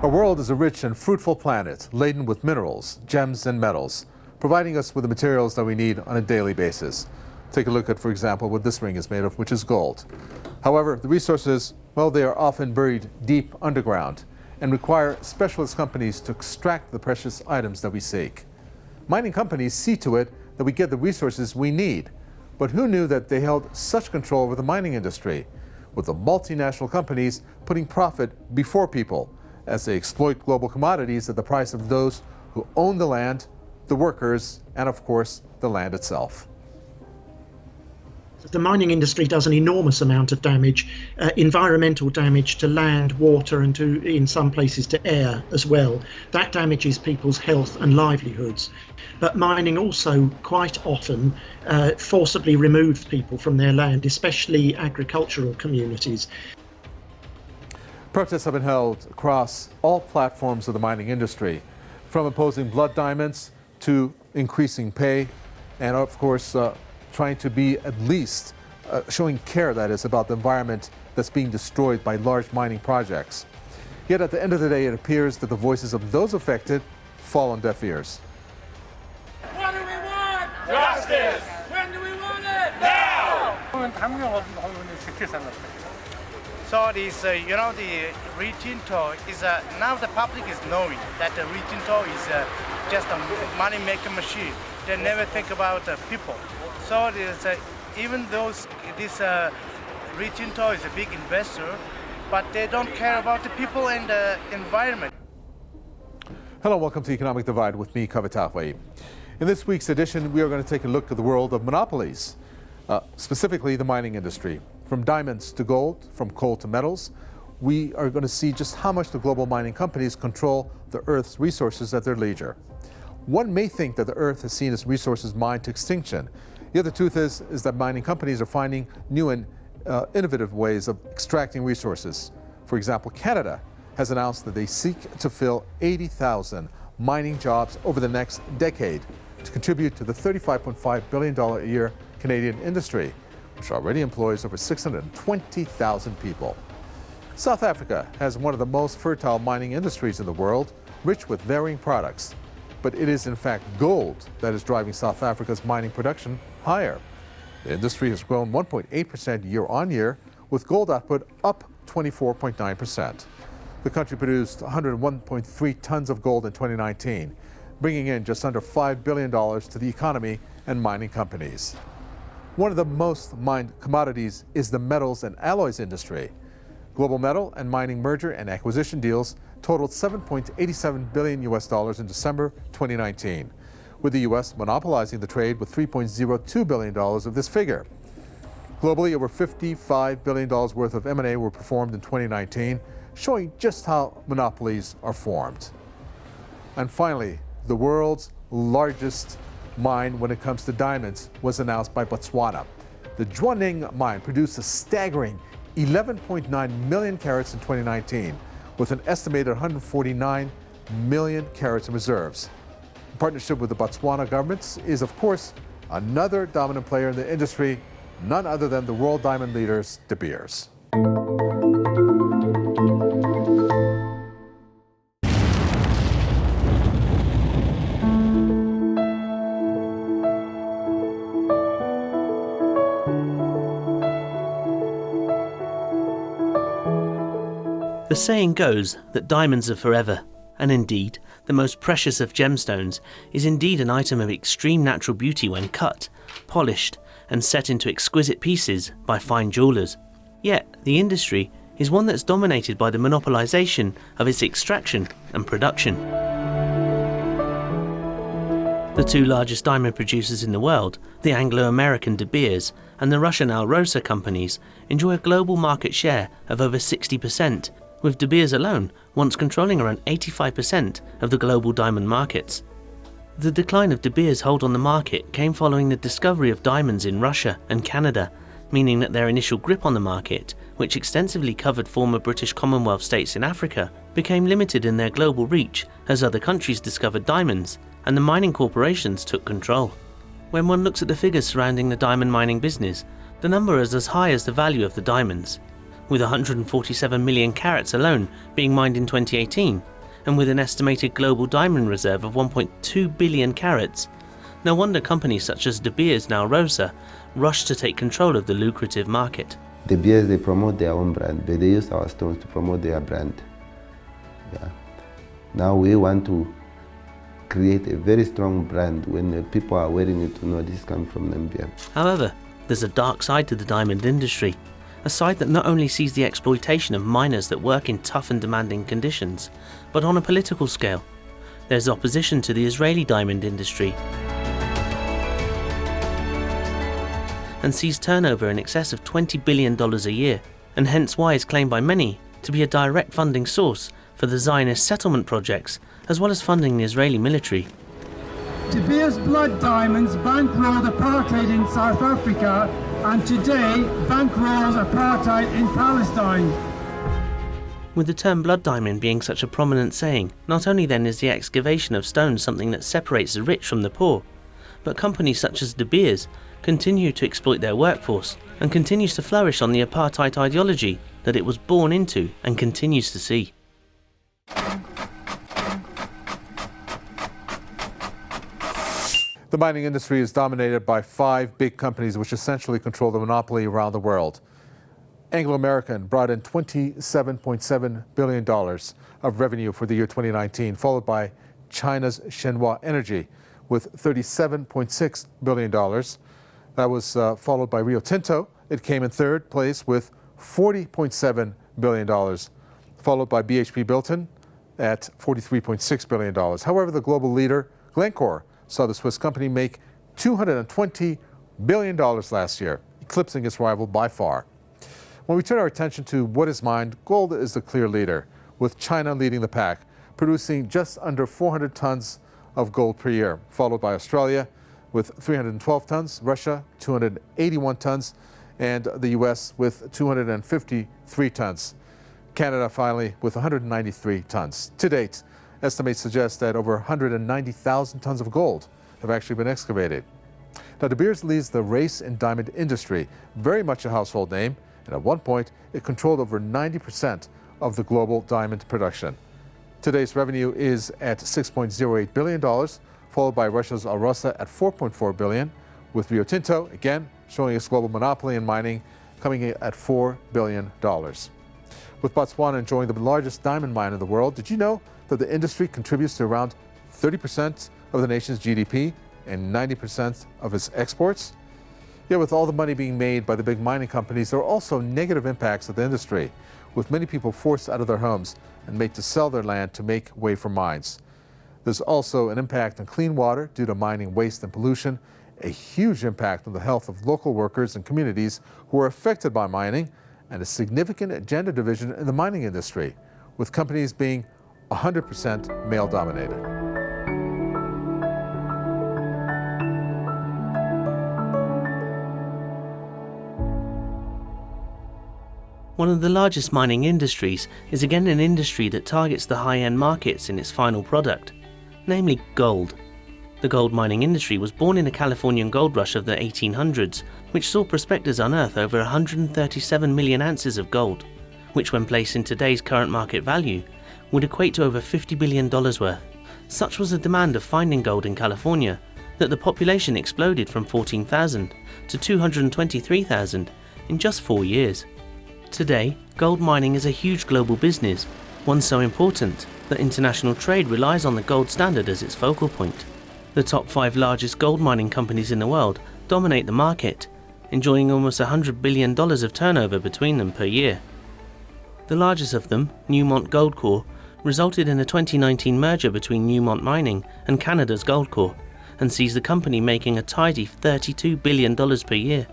Our world is a rich and fruitful planet laden with minerals, gems, and metals, providing us with the materials that we need on a daily basis. Take a look at, for example, what this ring is made of, which is gold. However, the resources, well, they are often buried deep underground and require specialist companies to extract the precious items that we seek. Mining companies see to it that we get the resources we need. But who knew that they held such control over the mining industry, with the multinational companies putting profit before people, as they exploit global commodities at the price of those who own the land, the workers, and of course, the land itself. The mining industry does an enormous amount of damage, environmental damage to land, water, and in some places to air as well. That damages people's health and livelihoods. But mining also quite often forcibly removes people from their land, especially agricultural communities. Protests have been held across all platforms of the mining industry, from opposing blood diamonds to increasing pay, and of course trying to be at least showing care, that is, about the environment that's being destroyed by large mining projects. Yet at the end of the day, it appears that the voices of those affected fall on deaf ears. What do we want? Justice! When do we want it? Now! So this, the Rio Tinto is, now the public is knowing that the Rio Tinto is just a money-making machine. They never think about the people. So even though this Rio Tinto is a big investor, but they don't care about the people and the environment. Hello, welcome to Economic Divide with me, Kavitafwai. In this week's edition, we are going to take a look at the world of monopolies, specifically the mining industry. From diamonds to gold, from coal to metals, we are going to see just how much the global mining companies control the Earth's resources at their leisure. One may think that the Earth has seen its resources mined to extinction. Yet the truth is that mining companies are finding new and innovative ways of extracting resources. For example, Canada has announced that they seek to fill 80,000 mining jobs over the next decade to contribute to the $35.5 billion a year Canadian industry, which already employs over 620,000 people. South Africa has one of the most fertile mining industries in the world, rich with varying products. But it is in fact gold that is driving South Africa's mining production higher. The industry has grown 1.8% year on year, with gold output up 24.9%. The country produced 101.3 tons of gold in 2019, bringing in just under $5 billion to the economy and mining companies. One of the most mined commodities is the metals and alloys industry. Global metal and mining merger and acquisition deals totaled $7.87 billion in December 2019, with the U.S. monopolizing the trade with $3.02 billion of this figure. Globally, over $55 billion worth of M&A were performed in 2019, showing just how monopolies are formed. And finally, the world's largest mine when it comes to diamonds was announced by Botswana. The Jwaneng mine produced a staggering 11.9 million carats in 2019, with an estimated 149 million carats in reserves. In partnership with the Botswana government is, of course, another dominant player in the industry, none other than the world diamond leaders, DeBeers. The saying goes that diamonds are forever, and indeed, the most precious of gemstones is indeed an item of extreme natural beauty when cut, polished, and set into exquisite pieces by fine jewellers. Yet, the industry is one that's dominated by the monopolization of its extraction and production. The two largest diamond producers in the world, the Anglo-American DeBeers and the Russian Alrosa companies, enjoy a global market share of over 60%, with De Beers alone once controlling around 85% of the global diamond markets. The decline of De Beers' hold on the market came following the discovery of diamonds in Russia and Canada, meaning that their initial grip on the market, which extensively covered former British Commonwealth states in Africa, became limited in their global reach as other countries discovered diamonds and the mining corporations took control. When one looks at the figures surrounding the diamond mining business, the number is as high as the value of the diamonds. with 147 million carats alone being mined in 2018, and with an estimated global diamond reserve of 1.2 billion carats. No wonder companies such as DeBeers and Alrosa rush to take control of the lucrative market. DeBeers, they promote their own brand, but they use our stones to promote their brand. Yeah. Now we want to create a very strong brand. When the people are wearing it to know this comes from Namibia. However, there's a dark side to the diamond industry, a side that not only sees the exploitation of miners that work in tough and demanding conditions, but on a political scale. There's opposition to the Israeli diamond industry, and sees turnover in excess of $20 billion a year, and hence why is claimed by many to be a direct funding source for the Zionist settlement projects, as well as funding the Israeli military. De Beers blood diamonds bankrolled apartheid in South Africa, and today bankrolls apartheid in Palestine. With the term blood diamond being such a prominent saying, not only then is the excavation of stones something that separates the rich from the poor, but companies such as De Beers continue to exploit their workforce and continues to flourish on the apartheid ideology that it was born into and continues to see. The mining industry is dominated by 5 big companies which essentially control the monopoly around the world. Anglo-American brought in $27.7 billion of revenue for the year 2019, followed by China's Shenhua Energy with $37.6 billion. That was followed by Rio Tinto. It came in third place with $40.7 billion, followed by BHP Billiton at $43.6 billion. However, the global leader, Glencore, saw the Swiss company make $220 billion last year, eclipsing its rival by far. When we turn our attention to what is mined, gold is the clear leader, with China leading the pack, producing just under 400 tons of gold per year, followed by Australia with 312 tons, Russia 281 tons, and the US with 253 tons. Canada finally with 193 tons. To date, estimates suggest that over 190,000 tons of gold have actually been excavated. Now, De Beers leads the race in diamond industry, very much a household name, and at one point, it controlled over 90% of the global diamond production. Today's revenue is at $6.08 billion, followed by Russia's Alrosa at $4.4 billion, with Rio Tinto, again, showing its global monopoly in mining, coming in at $4 billion. With Botswana enjoying the largest diamond mine in the world, did you know that the industry contributes to around 30% of the nation's GDP and 90% of its exports? Yet with all the money being made by the big mining companies, there are also negative impacts of the industry, with many people forced out of their homes and made to sell their land to make way for mines. There's also an impact on clean water due to mining waste and pollution, a huge impact on the health of local workers and communities who are affected by mining, and a significant gender division in the mining industry, with companies being 100% male-dominated. One of the largest mining industries is again an industry that targets the high-end markets in its final product, namely gold. The gold mining industry was born in the Californian gold rush of the 1800s, which saw prospectors unearth over 137 million ounces of gold, which when placed in today's current market value, would equate to over $50 billion worth. Such was the demand of finding gold in California that the population exploded from 14,000 to 223,000 in just 4 years. Today, gold mining is a huge global business, one so important that international trade relies on the gold standard as its focal point. The top 5 largest gold mining companies in the world dominate the market, enjoying almost $100 billion of turnover between them per year. The largest of them, Newmont Goldcorp, resulted in a 2019 merger between Newmont Mining and Canada's Goldcorp, and sees the company making a tidy $32 billion per year.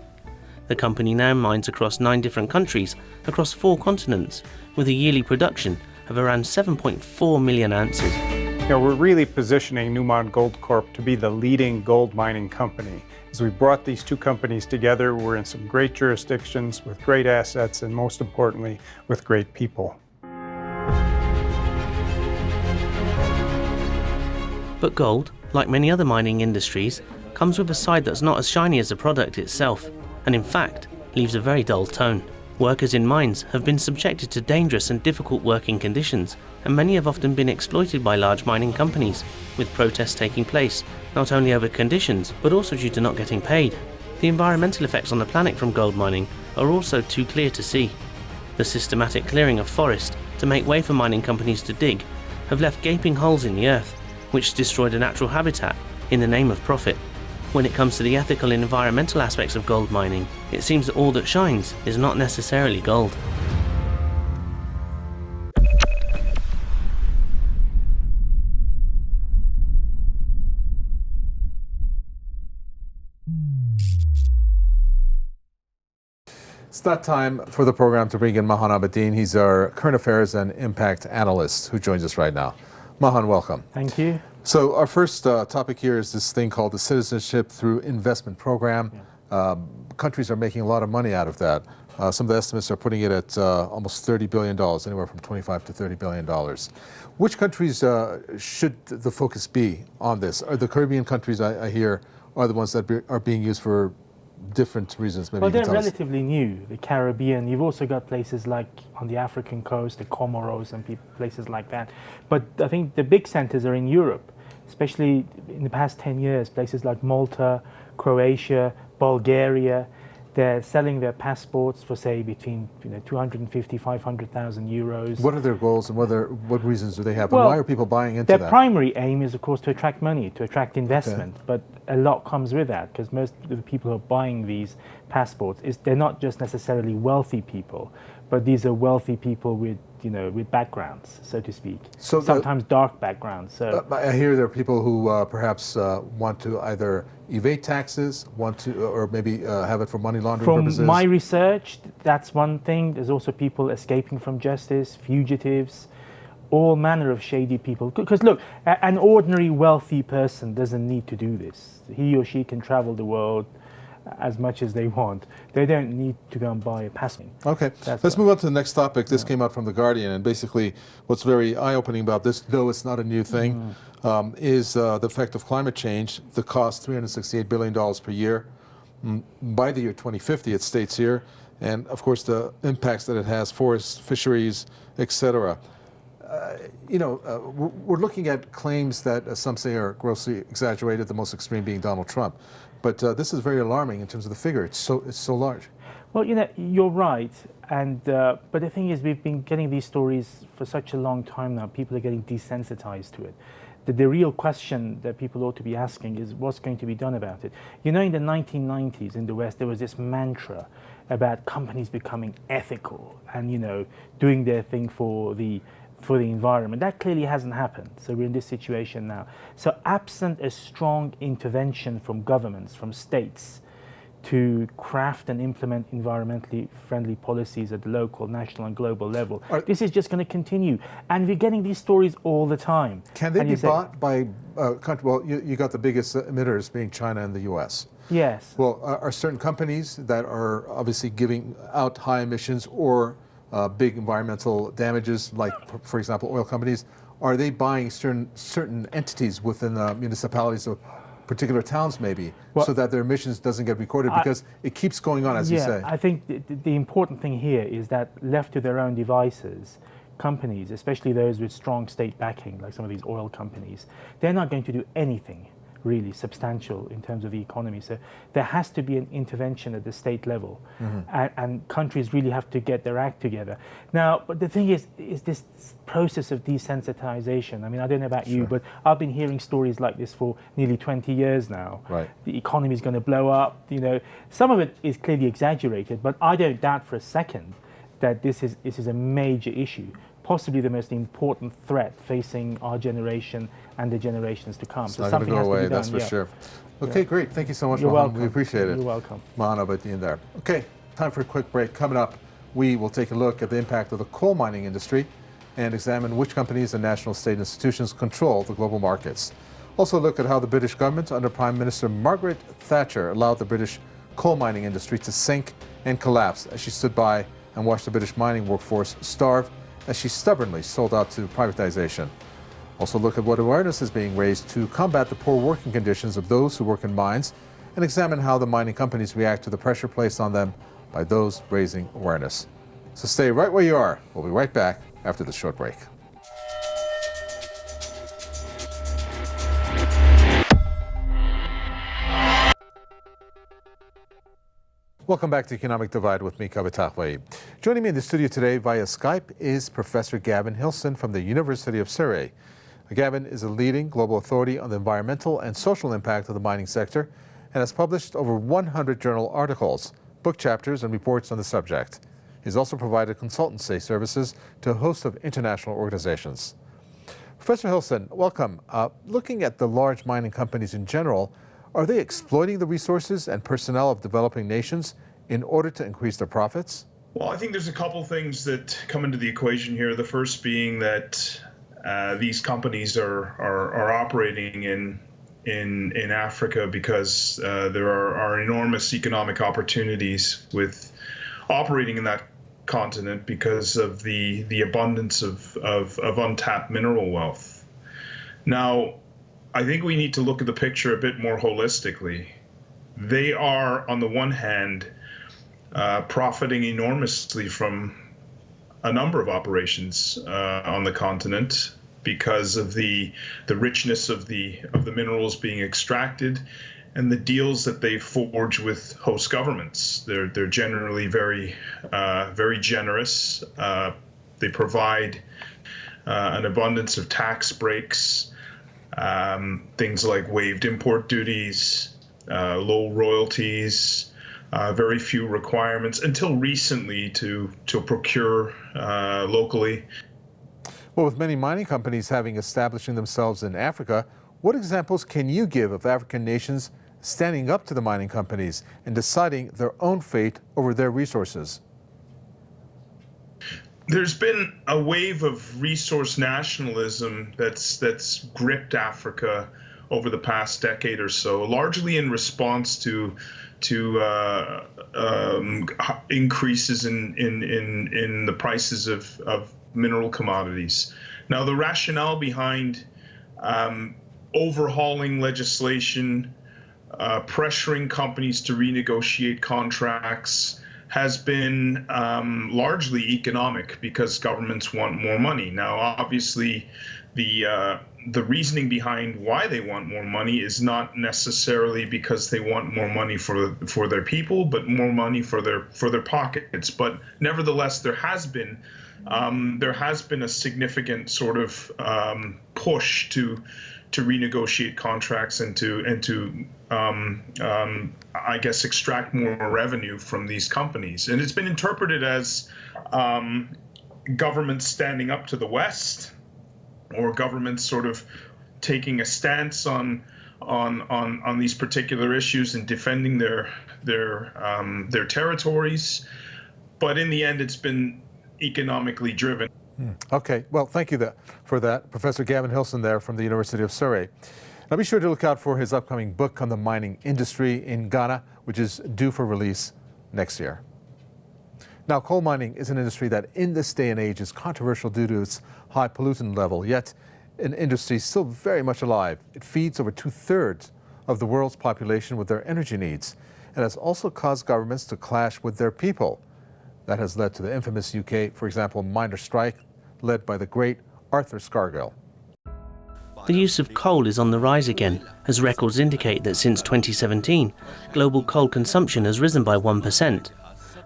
The company now mines across 9 different countries, across 4 continents, with a yearly production of around 7.4 million ounces. We're really positioning Newmont Goldcorp to be the leading gold mining company. As we brought these 2 companies together, we're in some great jurisdictions with great assets and most importantly, with great people. But gold, like many other mining industries, comes with a side that's not as shiny as the product itself, and in fact, leaves a very dull tone. Workers in mines have been subjected to dangerous and difficult working conditions, and many have often been exploited by large mining companies, with protests taking place, not only over conditions, but also due to not getting paid. The environmental effects on the planet from gold mining are also too clear to see. The systematic clearing of forest to make way for mining companies to dig have left gaping holes in the earth, which destroyed a natural habitat in the name of profit. When it comes to the ethical and environmental aspects of gold mining, it seems that all that shines is not necessarily gold. It's that time for the program to bring in Mahan Abedin. He's our current affairs and impact analyst who joins us right now. Mahan, welcome. Thank you. So our first topic here is this thing called the Citizenship Through Investment Program. Yeah. Countries are making a lot of money out of that. Some of the estimates are putting it at almost $30 billion, anywhere from $25 to $30 billion. Which countries should the focus be on this? Are the Caribbean countries, I hear, are the ones that are being used for different reasons? Maybe well, they're relatively new, the Caribbean. You've also got places like on the African coast, the Comoros and places like that. But I think the big centers are in Europe, especially in the past 10 years, places like Malta, Croatia, Bulgaria. They're selling their passports for, say, between 250, 500,000 euros. What are their goals and what reasons do they have? Well, and why are people buying into their that? Their primary aim is, of course, to attract money, to attract investment. Okay. But a lot comes with that, because most of the people who are buying these passports, they're not just necessarily wealthy people, but these are wealthy people with with backgrounds, so to speak. So sometimes dark backgrounds. So I hear there are people who perhaps want to either evade taxes, or maybe have it for money laundering purposes. From my research, that's one thing. There's also people escaping from justice, fugitives, all manner of shady people. Because look, an ordinary wealthy person doesn't need to do this. He or she can travel the world as much as they want. They don't need to go and buy a passport. Okay, let's move on to the next topic. This came out from The Guardian, and basically what's very eye-opening about this, though it's not a new thing, is the effect of climate change. The cost, $368 billion per year. By the year 2050, it states here, and of course the impacts that it has, forests, fisheries, etc. We're looking at claims that some say are grossly exaggerated, the most extreme being Donald Trump. But this is very alarming in terms of the figure. It's so large. Well, you're right. And but the thing is, we've been getting these stories for such a long time now. People are getting desensitized to it. The real question that people ought to be asking is what's going to be done about it. In the 1990s in the West, there was this mantra about companies becoming ethical and doing their thing for the environment. That clearly hasn't happened. So we're in this situation now. So absent a strong intervention from governments, from states, to craft and implement environmentally friendly policies at the local, national and global level, this is just going to continue. And we're getting these stories all the time. Can they be bought by countries? Well, you got the biggest emitters being China and the US. Yes. Well, are certain companies that are obviously giving out high emissions or big environmental damages, like, for example, oil companies, are they buying certain entities within the municipalities of particular towns, maybe, so that their emissions doesn't get recorded? Because it keeps going on, as you say. I think the important thing here is that left to their own devices, companies, especially those with strong state backing, like some of these oil companies, they're not going to do anything really substantial in terms of the economy. So there has to be an intervention at the state level, and countries really have to get their act together. Now, but the thing is this process of desensitization. I mean, I don't know about you, but I've been hearing stories like this for nearly 20 years now. Right. The economy is going to blow up. Some of it is clearly exaggerated, but I don't doubt for a second that this is a major issue, possibly the most important threat facing our generation and the generations to come. It's not going to go away, that's for sure. Okay, great. Thank you so much, You're Mahan. welcome. We appreciate it. You're welcome. Mahan Abedin there. Okay, time for a quick break. Coming up, we will take a look at the impact of the coal mining industry and examine which companies and national state institutions control the global markets. Also look at how the British government under Prime Minister Margaret Thatcher allowed the British coal mining industry to sink and collapse as she stood by and watched the British mining workforce starve as she stubbornly sold out to privatization. Also look at what awareness is being raised to combat the poor working conditions of those who work in mines and examine how the mining companies react to the pressure placed on them by those raising awareness. So stay right where you are. We'll be right back after this short break. Welcome back to Economic Divide with me, Kaveh Taghwaee. Joining me in the studio today via Skype is Professor Gavin Hilson from the University of Surrey. Gavin is a leading global authority on the environmental and social impact of the mining sector and has published over 100 journal articles, book chapters, and reports on the subject. He's also provided consultancy services to a host of international organizations. Professor Hilson, welcome. Looking at the large mining companies in general, are they exploiting the resources and personnel of developing nations in order to increase their profits? Well, I think there's a couple things that come into the equation here. The first being that these companies are operating in Africa because there are enormous economic opportunities with operating in that continent because of the abundance of untapped mineral wealth. Now, I think we need to look at the picture a bit more holistically. They are, on the one hand, profiting enormously from a number of operations on the continent because of the richness of the minerals being extracted and the deals that they forge with host governments. They're generally very generous. They provide an abundance of tax breaks. Things like waived import duties, low royalties, very few requirements until recently to procure locally. Well, with many mining companies having establishing themselves in Africa, what examples can you give of African nations standing up to the mining companies and deciding their own fate over their resources? There's been a wave of resource nationalism that's gripped Africa over the past decade or so, largely in response to increases in the prices of mineral commodities. Now, the rationale behind overhauling legislation, pressuring companies to renegotiate contracts, has been largely economic because governments want more money. Now, obviously, the reasoning behind why they want more money is not necessarily because they want more money for their people, but more money for their pockets. But nevertheless, there has been a significant sort of push to renegotiate contracts and to I guess extract more revenue from these companies. And it's been interpreted as governments standing up to the West, or governments sort of taking a stance on these particular issues and defending their territories. But in the end, it's been economically driven. Okay, well, thank you for that. Professor Gavin Hilson there from the University of Surrey. Now be sure to look out for his upcoming book on the mining industry in Ghana, which is due for release next year. Now, coal mining is an industry that in this day and age is controversial due to its high pollutant level, yet an industry still very much alive. It feeds over 2/3 of the world's population with their energy needs, and has also caused governments to clash with their people. That has led to the infamous UK, for example, miner strike led by the great Arthur Scargill. The use of coal is on the rise again, as records indicate that since 2017, global coal consumption has risen by 1%.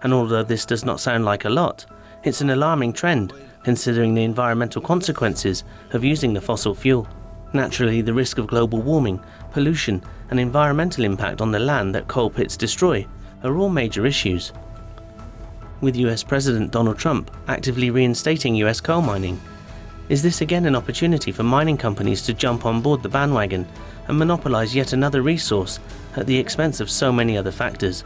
And although this does not sound like a lot, it's an alarming trend, considering the environmental consequences of using the fossil fuel. Naturally, the risk of global warming, pollution, and environmental impact on the land that coal pits destroy are all major issues. With US President Donald Trump actively reinstating US coal mining, is this again an opportunity for mining companies to jump on board the bandwagon and monopolize yet another resource at the expense of so many other factors?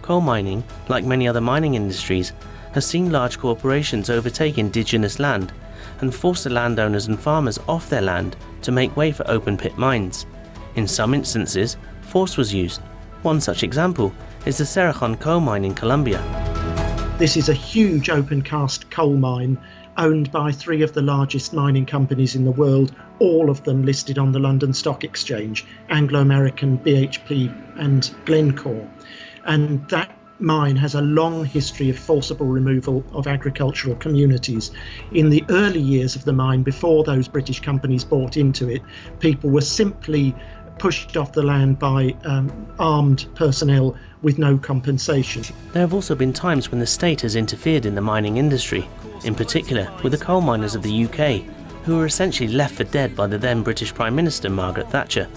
Coal mining, like many other mining industries, has seen large corporations overtake indigenous land and force the landowners and farmers off their land to make way for open pit mines. In some instances, force was used. One such example is the Cerrejón coal mine in Colombia. This is a huge open cast coal mine owned by 3 of the largest mining companies in the world, all of them listed on the London Stock Exchange, Anglo-American, BHP and Glencore. And that mine has a long history of forcible removal of agricultural communities. In the early years of the mine, before those British companies bought into it, people were simply pushed off the land by armed personnel with no compensation. There have also been times when the state has interfered in the mining industry, in particular with the coal miners of the UK, who were essentially left for dead by the then British Prime Minister Margaret Thatcher.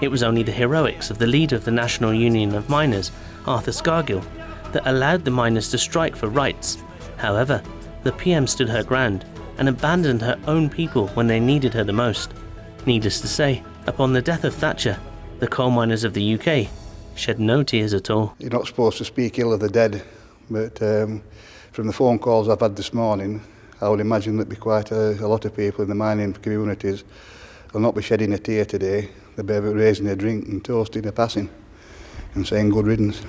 It was only the heroics of the leader of the National Union of Miners, Arthur Scargill, that allowed the miners to strike for rights. However, the PM stood her ground and abandoned her own people when they needed her the most. Needless to say, upon the death of Thatcher, the coal miners of the UK shed no tears at all. You're not supposed to speak ill of the dead, but from the phone calls I've had this morning, I would imagine there'd be quite a lot of people in the mining communities will not be shedding a tear today. They'll be raising a drink and toasting a passing and saying good riddance.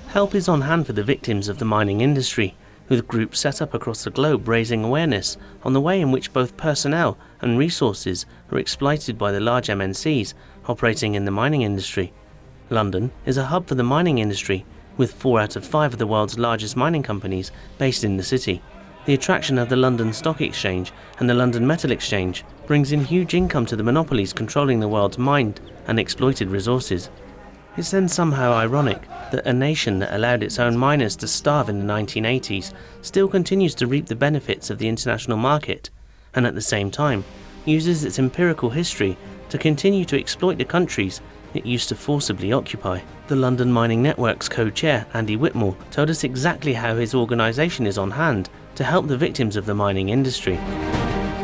Help is on hand for the victims of the mining industry, with groups set up across the globe raising awareness on the way in which both personnel and resources are exploited by the large MNCs operating in the mining industry. London is a hub for the mining industry, with 4 out of 5 of the world's largest mining companies based in the city. The attraction of the London Stock Exchange and the London Metal Exchange brings in huge income to the monopolies controlling the world's mined and exploited resources. It's then somehow ironic that a nation that allowed its own miners to starve in the 1980s still continues to reap the benefits of the international market, and at the same time uses its empirical history to continue to exploit the countries it used to forcibly occupy. The London Mining Network's co-chair, Andy Whitmore, told us exactly how his organisation is on hand to help the victims of the mining industry.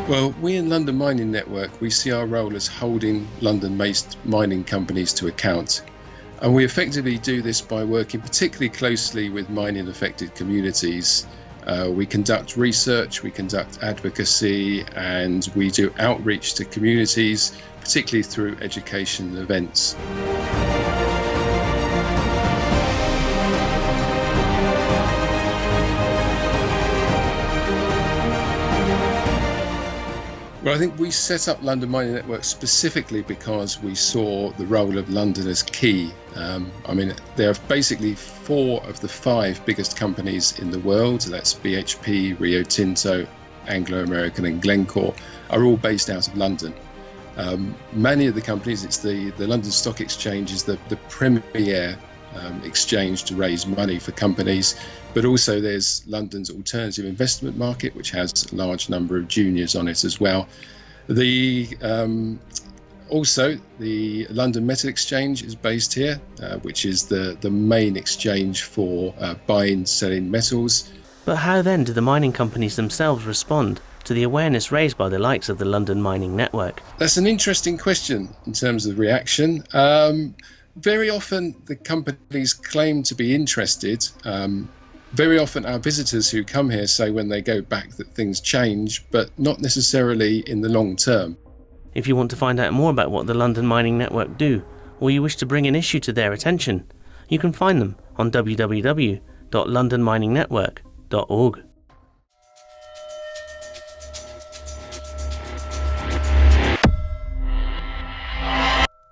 Well, we in London Mining Network, we see our role as holding London-based mining companies to account. And we effectively do this by working particularly closely with mining-affected communities. We conduct research, we conduct advocacy, and we do outreach to communities, particularly through education events. Well, I think we set up London Mining Network specifically because we saw the role of London as key. I mean, there are basically 4 of the 5 biggest companies in the world. That's BHP, Rio Tinto, Anglo-American and Glencore, are all based out of London. Many of the companies, it's the London Stock Exchange is the premier exchange to raise money for companies, but also there's London's alternative investment market, which has a large number of juniors on it as well. Also the London Metal Exchange is based here, which is the main exchange for buying, selling metals. But how then do the mining companies themselves respond to the awareness raised by the likes of the London Mining Network? That's an interesting question in terms of reaction. Very often the companies claim to be interested. Very often our visitors who come here say when they go back that things change, but not necessarily in the long term. If you want to find out more about what the London Mining Network do, or you wish to bring an issue to their attention, you can find them on www.londonminingnetwork.org.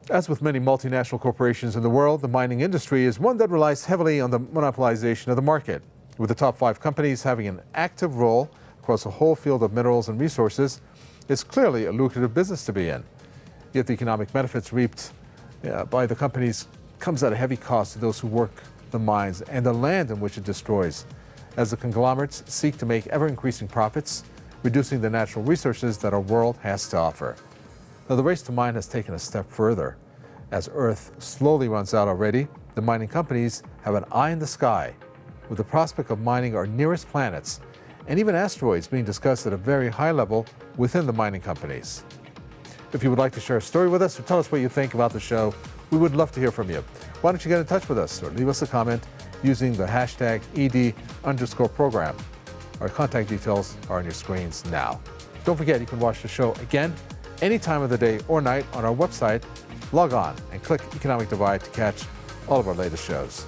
As with many multinational corporations in the world, the mining industry is one that relies heavily on the monopolization of the market, with the top 5 companies having an active role across a whole field of minerals and resources. It's clearly a lucrative business to be in. Yet the economic benefits reaped by the companies comes at a heavy cost to those who work the mines and the land in which it destroys, as the conglomerates seek to make ever-increasing profits, reducing the natural resources that our world has to offer. Now, the race to mine has taken a step further. As Earth slowly runs out already, the mining companies have an eye in the sky, with the prospect of mining our nearest planets, and even asteroids being discussed at a very high level within the mining companies. If you would like to share a story with us or tell us what you think about the show, we would love to hear from you. Why don't you get in touch with us or leave us a comment using the hashtag #ED_program. Our contact details are on your screens now. Don't forget, you can watch the show again any time of the day or night on our website. Log on and click Economic Divide to catch all of our latest shows.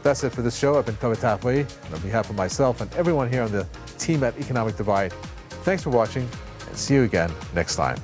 That's it for this show. I've been Kavita Wei, and on behalf of myself and everyone here on the team at Economic Divide, thanks for watching, and see you again next time.